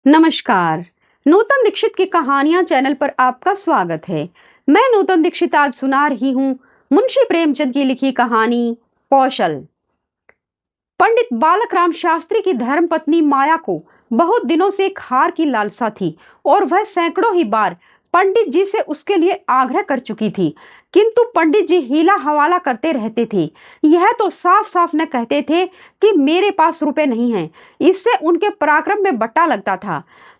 नमस्कार। नूतन दीक्षित की कहानियां चैनल पर आपका स्वागत है। मैं नूतन दीक्षित आज सुना रही हूँ मुंशी प्रेमचंद की लिखी कहानी कौशल। पंडित बालक राम शास्त्री की धर्मपत्नी माया को बहुत दिनों से एक हार की लालसा थी और वह सैकड़ों ही बार पंडित जी से उसके लिए आग्रह कर चुकी थी, किंतु पंडित जी हीला हवाला करते रहते थे। यह तो साफ साफ न कहते थे कि मेरे पास रुपए नहीं हैं। इससे उनके पराक्रम में बट्टा लगता था।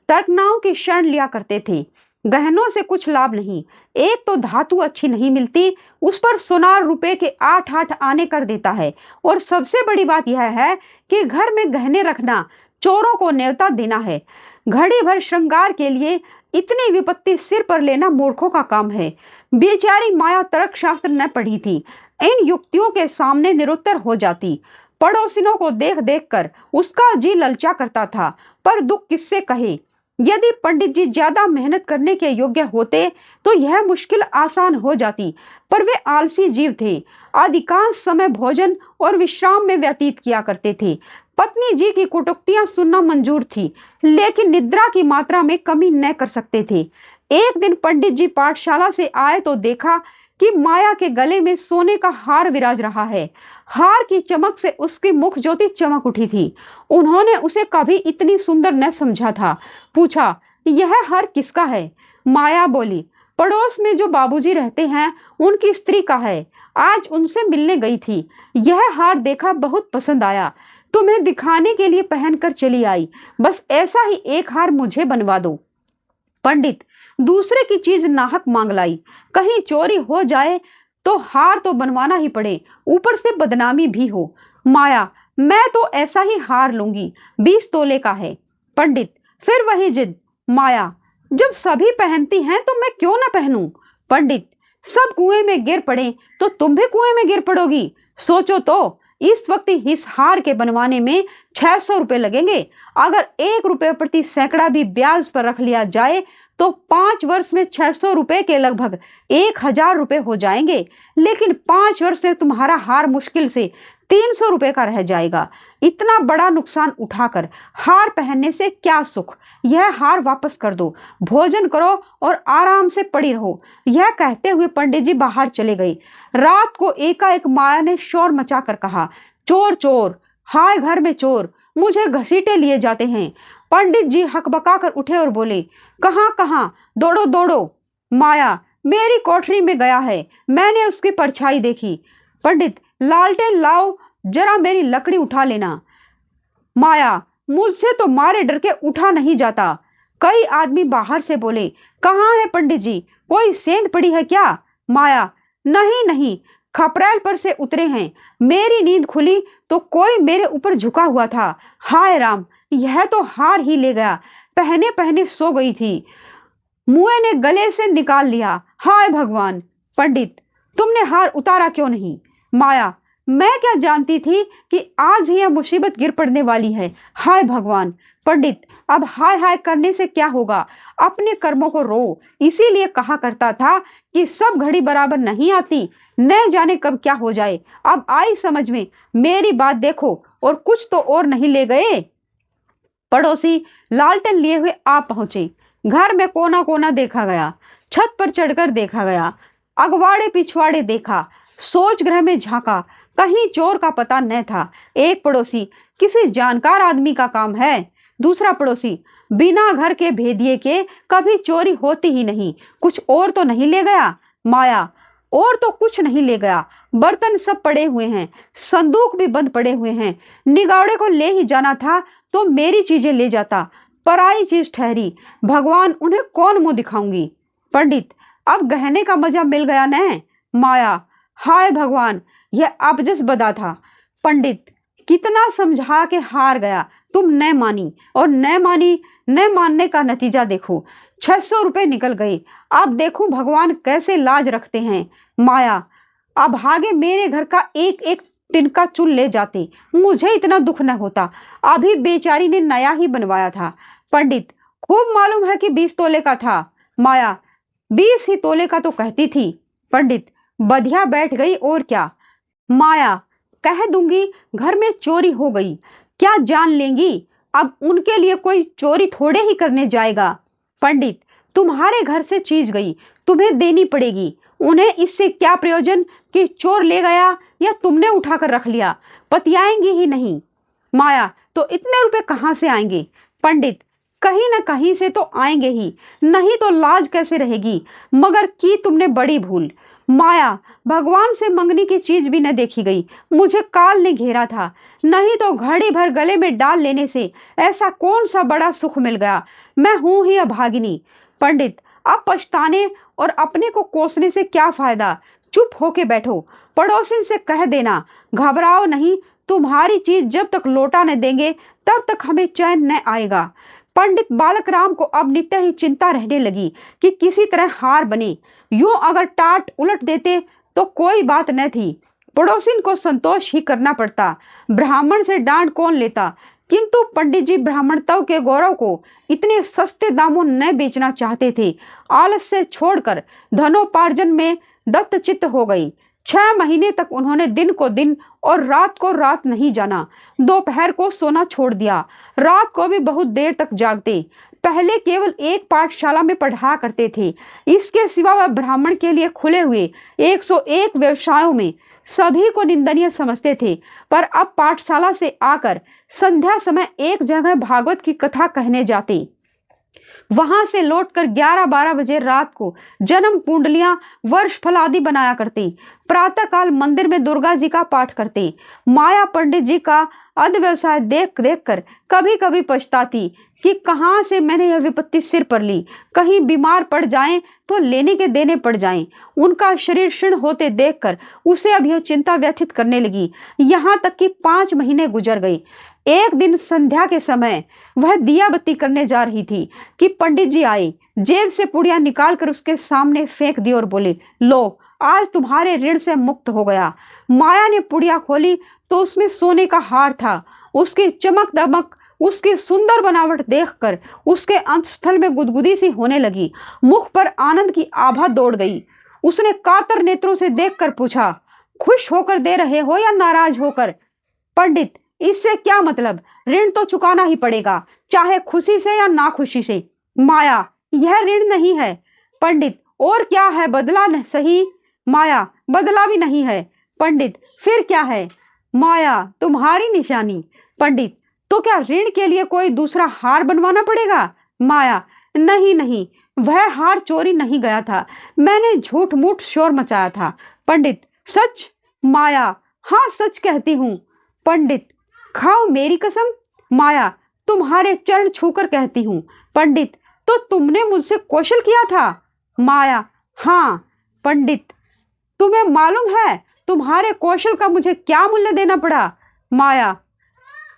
तर्कनाओं की शरण लिया करते थे। गहनों से कुछ लाभ नहीं, एक तो धातु अच्छी नहीं मिलती, उस पर सोनार रुपए के 8-8 आने कर देता है, और सबसे बड़ी बात यह है कि घर में गहने रखना चोरों को न्योता देना है। घड़ी भर श्रृंगार के लिए इतनी विपत्ति सिर पर लेना मूर्खों का काम है। बेचारी माया तर्कशास्त्र न पढ़ी थी, इन युक्तियों के सामने निरुत्तर हो जाती। पड़ोसिनों को देख देख कर उसका जी ललचा करता था, पर दुख किससे कहे। यदि पंडित जी ज्यादा मेहनत करने के योग्य होते तो यह मुश्किल आसान हो जाती, पर वे आलसी जीव थे। अधिकांश समय भोजन और विश्राम में व्यतीत किया करते थे। पत्नी जी की कुटुक्तियां सुनना मंजूर थी, लेकिन निद्रा की मात्रा में कमी न कर सकते थे। एक दिन पंडित जी पाठशाला से आए तो देखा कि माया के गले में सोने का हार विराज रहा है। हार की चमक से उसकी मुख ज्योति चमक उठी थी। उन्होंने उसे कभी इतनी सुंदर न समझा था। पूछा, यह हार किसका है? माया बोली, पड़ोस में जो बाबूजी रहते हैं उनकी स्त्री का है। आज उनसे मिलने गई थी, यह हार देखा, बहुत पसंद आया, तुम्हें दिखाने के लिए पहनकर चली आई। बस ऐसा ही एक हार मुझे बनवा दो। पंडित दूसरे की चीज नाहक मांग लाई, कहीं चोरी हो जाए तो हार तो बनवाना ही पड़े, ऊपर से बदनामी भी हो। माया, मैं तो ऐसा ही हार लूंगी, 20 तोले का है। पंडित फिर वही जिद। माया, जब सभी पहनती हैं तो मैं क्यों ना पहनूं? पंडित, सब कुएं में गिर पड़े तो तुम भी कुएं में गिर पड़ोगी। सोचो तो, इस वक्त इस हार के बनवाने में 600 रुपए लगेंगे। अगर 1 रुपए प्रति सैकड़ा भी ब्याज पर रख लिया जाए तो 5 वर्ष में 600 रुपए के लगभग 1000 रुपए हो जाएंगे। लेकिन 5 वर्ष से तुम्हारा हार मुश्किल से 300 रुपए का रह जाएगा। इतना बड़ा नुकसान उठाकर हार पहनने से क्या सुख? यह हार वापस कर दो, भोजन करो और आराम से पड़ी रहो। यह कहते हुए पंडित जी बाहर चले गए। रात को एकाएक माया ने शोर मचाकर कहा, चोर चोर, हाय घर में चोर, मुझे घसीटे लिए जाते हैं। पंडित जी हकबका कर उठे और बोले, कहाँ कहाँ, दौड़ो दौड़ो। माया, मेरी कोठरी में गया है, मैंने उसकी परछाई देखी। पंडित, लालटेन लाओ, जरा मेरी लकड़ी उठा लेना। माया, मुझसे तो मारे डर के उठा नहीं जाता। कई आदमी बाहर से बोले, कहाँ है पंडित जी, कोई सेंध पड़ी है क्या? माया, नहीं नहीं, खपरेल पर से उतरे हैं। मेरी नींद खुली तो कोई मेरे ऊपर झुका हुआ था। हाय राम, यह तो हार ही ले गया, पहने पहने सो गई थी, मुए ने गले से निकाल लिया। हाय भगवान। पंडित, तुमने हार उतारा क्यों नहीं? माया, मैं क्या जानती थी कि आज ही यह मुसीबत गिर पड़ने वाली है। हाय भगवान। पंडित, अब हाय हाय करने से क्या होगा, अपने कर्मों को रो। इसीलिए कहा करता था कि सब घड़ी बराबर नहीं आती, न जाने कब क्या हो जाए। अब आई समझ में, मेरी बात देखो, और कुछ तो और नहीं ले गए। पड़ोसी लालटेन लिए हुए आ पहुंचे। घर में कोना कोना देखा गया, छत पर चढ़कर देखा गया, अगवाड़े पिछवाड़े देखा, सोच ग्रह में झांका, कहीं चोर का पता न था। एक पड़ोसी, किसी जानकार आदमी का काम है। दूसरा पड़ोसी, बिना घर के भेदिए के कभी चोरी होती ही नहीं, कुछ और तो नहीं ले गया? माया, और तो कुछ नहीं ले गया, बर्तन सब पड़े हुए हैं, संदूक भी बंद पड़े हुए हैं। निगाड़े को ले ही जाना था तो मेरी चीजें ले जाता, पराई चीज ठहरी। भगवान, उन्हें कौन मुंह दिखाऊंगी? पंडित, अब गहने का मजा मिल गया न? माया, हाय भगवान, यह अपजस बदा था। पंडित, कितना समझा के हार गया, तुम न मानी, और न मानी, न मानने का नतीजा देखो, 600 रुपए निकल गए। अब देखूं भगवान कैसे लाज रखते हैं। माया, अब भागे मेरे घर का एक एक तिनका चुन ले जाते, मुझे इतना दुख न होता। अभी बेचारी ने नया ही बनवाया था। पंडित, खूब मालूम है कि 20 तोले का था। माया, 20 ही तोले का तो कहती थी। पंडित, बधिया बैठ गई और क्या। माया, कह दूंगी घर में चोरी हो गई, क्या जान लेंगी? अब उनके लिए कोई चोरी थोड़े ही करने जाएगा। पंडित, तुम्हारे घर से चीज गई, तुम्हें देनी पड़ेगी। उन्हें इससे क्या प्रयोजन कि चोर ले गया या तुमने उठाकर रख लिया, पतियाएंगी ही नहीं। माया, तो इतने रुपए कहाँ से आएंगे? पंडित, कहीं न कहीं से तो आएंगे ही, नहीं तो लाज कैसे रहेगी। मगर की तुमने बड़ी भूल। माया, भगवान से मंगनी की चीज भी न देखी गई, मुझे काल ने घेरा था, नहीं तो घड़ी भर गले में डाल लेने से ऐसा कौन सा बड़ा सुख मिल गया। मैं हूं ही अभागिनी। पंडित, अब पछताने और अपने को कोसने से क्या फायदा। चुप होके बैठो, पड़ोसिन से कह देना, घबराओ नहीं, तुम्हारी चीज जब तक लौटा न देंगे तब तक हमें चैन न आएगा। पंडित बालक राम को अब नित्य ही चिंता रहने लगी कि किसी तरह हार बने। यूं अगर टाट उलट देते तो कोई बात न थी, पड़ोसिन को संतोष ही करना पड़ता, ब्राह्मण से डांट कौन लेता। किंतु पंडित जी ब्राह्मणत्व के गौरव को इतने सस्ते दामों न बेचना चाहते थे। आलस्य छोड़कर धनोपार्जन में दत्तचित्त हो गई। 6 महीने तक उन्होंने दिन को दिन और रात को रात नहीं जाना। दोपहर को सोना छोड़ दिया, रात को भी बहुत देर तक जागते। पहले केवल एक पाठशाला में पढ़ा करते थे, इसके सिवा वह ब्राह्मण के लिए खुले हुए 101 व्यवसायों में सभी को निंदनीय समझते थे। पर अब पाठशाला से आकर संध्या समय एक जगह भागवत की कथा कहने जाते, वहां से लौटकर 11-12 बजे रात को जन्म कुंडलियां वर्ष फल आदि बनाया करते। प्रातःकाल मंदिर में दुर्गा जी का पाठ करते। माया पंडित जी का अध व्यवसाय देख देख कर कभी कभी पछताती कि कहाँ से मैंने यह विपत्ति सिर पर ली। कहीं बीमार पड़ जाएं तो लेने के देने पड़ जाएं। उनका शरीर क्षीण होते देखकर उसे अब यह चिंता व्यथित करने लगी। यहाँ तक कि 5 महीने गुजर गए। एक दिन संध्या के समय वह दिया बत्ती करने जा रही थी कि पंडित जी आए, जेब से पुड़िया निकालकर उसके सामने फेंक दी और बोले, लो, आज तुम्हारे ऋण से मुक्त हो गया। माया ने पुड़िया खोली तो उसमें सोने का हार था। उसकी चमक दमक, उसकी सुंदर बनावट देखकर उसके अंतस्थल में गुदगुदी सी होने लगी। मुख पर आनंद की आभा दौड़ गई। उसने कातर नेत्रों से देखकर पूछा, खुश होकर दे रहे हो या नाराज होकर? पंडित, इससे क्या मतलब, ऋण तो चुकाना ही पड़ेगा, चाहे खुशी से या नाखुशी से। माया, यह ऋण नहीं है। पंडित, और क्या है, बदला न सही। माया, बदला भी नहीं है। पंडित, फिर क्या है? माया, तुम्हारी निशानी। पंडित, तो क्या ऋण के लिए कोई दूसरा हार बनवाना पड़ेगा? माया, नहीं नहीं, वह हार चोरी नहीं गया था, मैंने झूठ मूठ शोर मचाया था। पंडित, सच? माया, हाँ सच कहती हूँ। पंडित, खाओ मेरी कसम। माया, तुम्हारे चरण छूकर कहती हूँ। पंडित, तो तुमने मुझसे कौशल किया था? माया, हाँ। पंडित, तुम्हें मालूम है तुम्हारे कौशल का मुझे क्या मूल्य देना पड़ा? माया,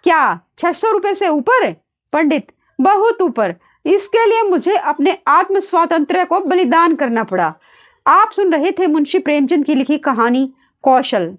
क्या 600 रुपए से ऊपर? पंडित, बहुत ऊपर। इसके लिए मुझे अपने आत्म स्वातंत्र्य को बलिदान करना पड़ा। आप सुन रहे थे मुंशी प्रेमचंद की लिखी कहानी कौशल।